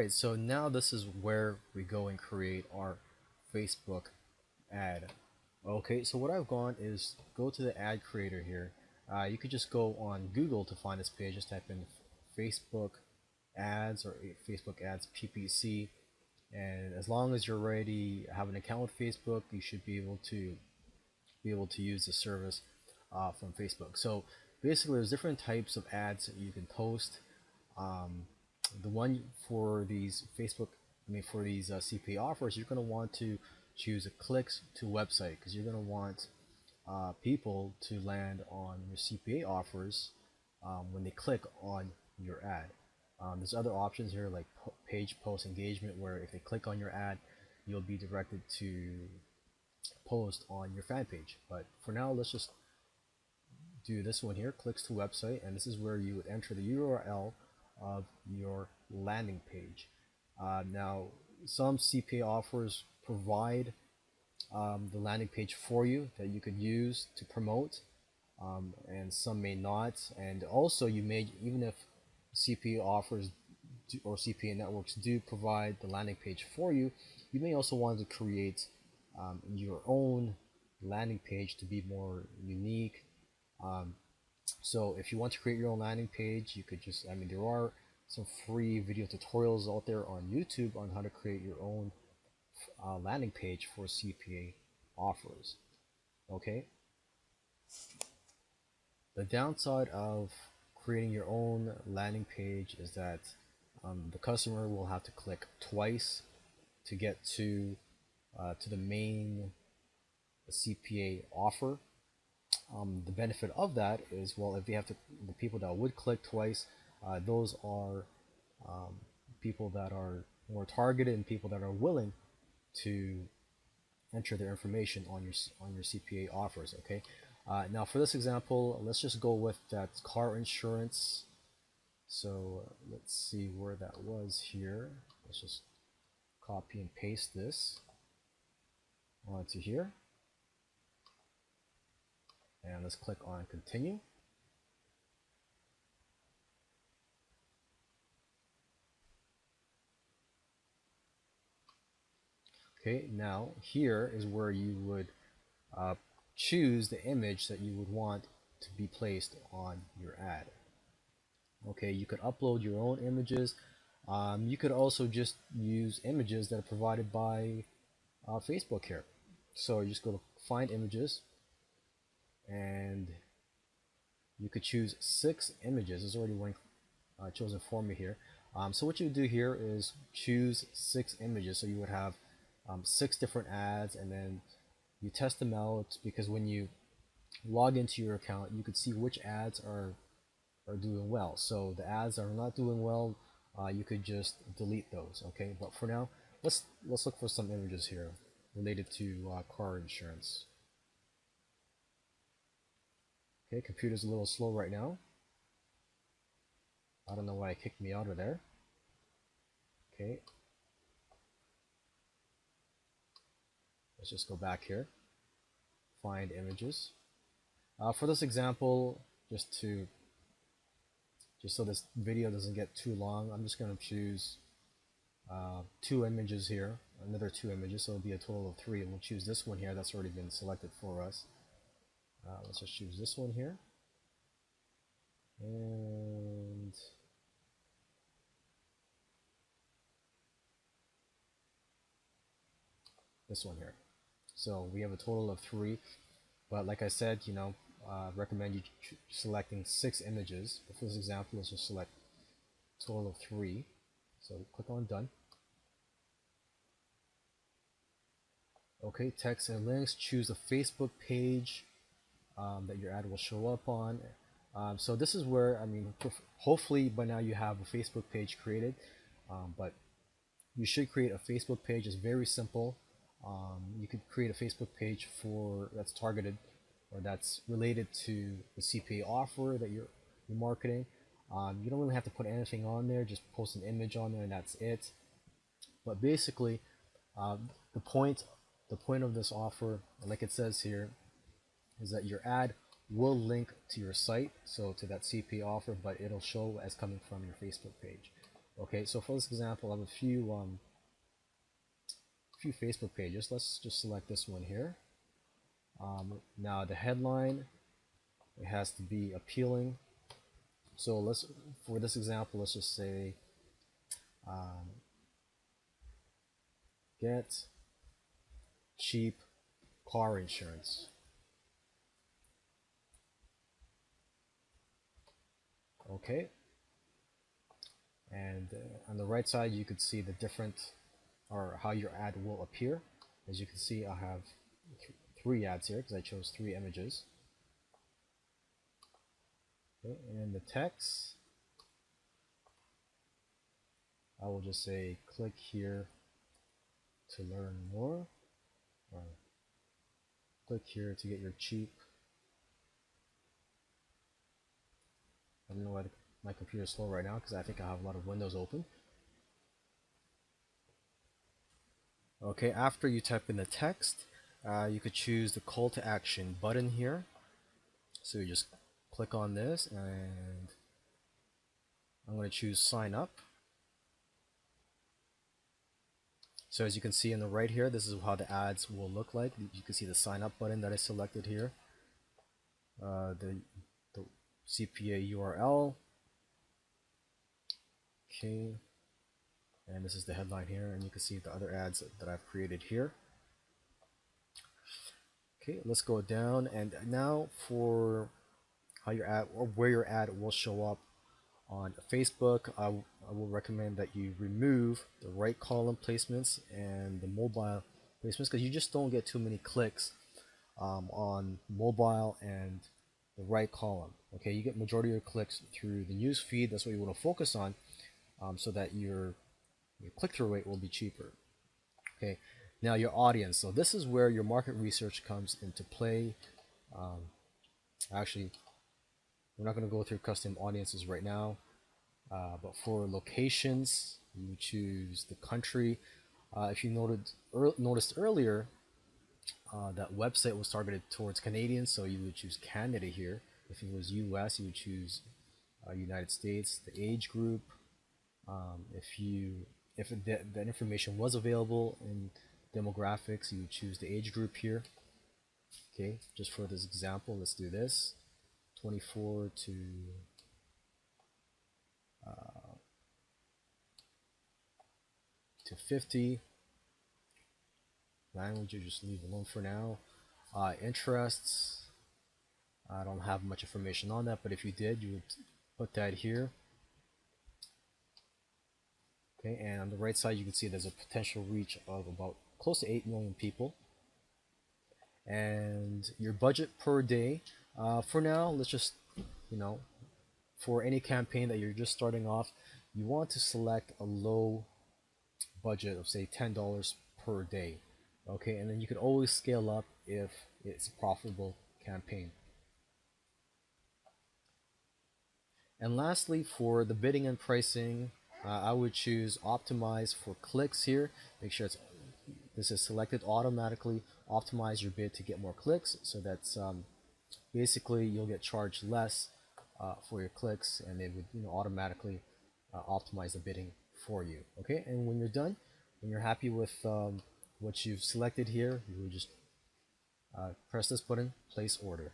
Alright, so now this is where we go and create our Facebook ad. Okay, so what I've gone is go to the ad creator here. You could just go on Google to find this page. Just type in Facebook ads or Facebook ads PPC, and as long as you're already have an account with Facebook, you should be able to use the service from Facebook. So basically, there's different types of ads that you can post. The one for these for these CPA offers, you're going to want to choose a clicks to website, because you're going to want people to land on your CPA offers when they click on your ad. There's other options here like page post engagement, where if they click on your ad, you'll be directed to post on your fan page. But for now, let's just do this one here, clicks to website, and this is where you would enter the URL of your landing page. Now, some CPA offers provide the landing page for you that you could use to promote, and some may not. And also, you may, even if CPA offers or CPA networks do provide the landing page for you, you may also want to create your own landing page to be more unique. So if you want to create your own landing page, you could just, there are some free video tutorials out there on YouTube on how to create your own landing page for CPA offers. Okay. The downside of creating your own landing page is that the customer will have to click twice to get to the main CPA offer. The benefit of that is, well, if they have to, the people that would click twice, those are people that are more targeted and people that are willing to enter their information on your CPA offers. Okay. Now for this example, let's just go with that car insurance. So let's see where that was here. Let's just copy and paste this onto here. And let's click on continue. Okay, now here is where you would choose the image that you would want to be placed on your ad. Okay, you could upload your own images. You could also just use images that are provided by Facebook here. So you just go to find images, and you could choose 6 images. There's already one chosen for me here. So what you would do here is choose 6 images. So you would have 6 different ads, and then you test them out, because when you log into your account, you could see which ads are doing well. So the ads that are not doing well, you could just delete those. Okay, but for now, let's look for some images here related to car insurance. Okay, computer's a little slow right now. I don't know why it kicked me out of there. Okay, let's just go back here, find images. For this example, just so this video doesn't get too long, I'm just going to choose 2 images here, another 2 images, so it'll be a total of 3. And we'll choose this one here that's already been selected for us. Let's just choose this one here, and this one here. So we have a total of 3, but like I said, recommend you selecting 6 images. But for this example, let's just select a total of 3. So click on done. Okay, text and links. Choose a Facebook page that your ad will show up on. So this is where, hopefully by now you have a Facebook page created, but you should create a Facebook page. It's very simple. You could create a Facebook page that's targeted or that's related to the CPA offer that you're marketing. You don't really have to put anything on there, just post an image on there and that's it. But basically, the point of this offer, like it says here, is that your ad will link to your site, so to that CPA offer, but it'll show as coming from your Facebook page. Okay, so for this example, I have a few Facebook pages. Let's just select this one here. Now the headline, it has to be appealing. So let's, for this example, let's just say get cheap car insurance. Okay, and on the right side you could see the different, or how your ad will appear. As you can see, I have three ads here because I chose three images. Okay, and the text, I will just say click here to learn more, or click here to get your cheap. I don't know why my computer is slow right now because I think I have a lot of windows open. Okay, after you type in the text, you could choose the call to action button here. So you just click on this, and I'm going to choose sign up. So as you can see in the right here, this is how the ads will look like. You can see the sign up button that I selected here, the CPA URL. Okay, and this is the headline here, and you can see the other ads that I've created here. Okay, let's go down, and now for how your ad, or where your ad will show up on Facebook, I will recommend that you remove the right column placements and the mobile placements, because you just don't get too many clicks on mobile and the right column. Okay, you get majority of your clicks through the news feed. That's what you want to focus on, so that your click-through rate will be cheaper. Okay, now your audience. So this is where your market research comes into play. Actually, we're not going to go through custom audiences right now, but for locations, you choose the country. If you noticed earlier, that website was targeted towards Canadians, so you would choose Canada here. If it was US, you would choose United States. The age group, if that information was available in demographics, you would choose the age group here. Okay, just for this example, let's do this: 24 to 50. Language you just leave alone for now. Interests, I don't have much information on that, but if you did, you would put that here. Okay, and on the right side you can see there's a potential reach of about close to 8 million people. And your budget per day, for now, let's just, for any campaign that you're just starting off, you want to select a low budget of say $10 per day. Okay, and then you could always scale up if it's a profitable campaign. And lastly, for the bidding and pricing, I would choose optimize for clicks here. Make sure this is selected automatically. Optimize your bid to get more clicks, so that's basically you'll get charged less for your clicks, and it would automatically optimize the bidding for you. Okay, and when you're done, when you're happy with what you've selected here, you will just press this button, place order.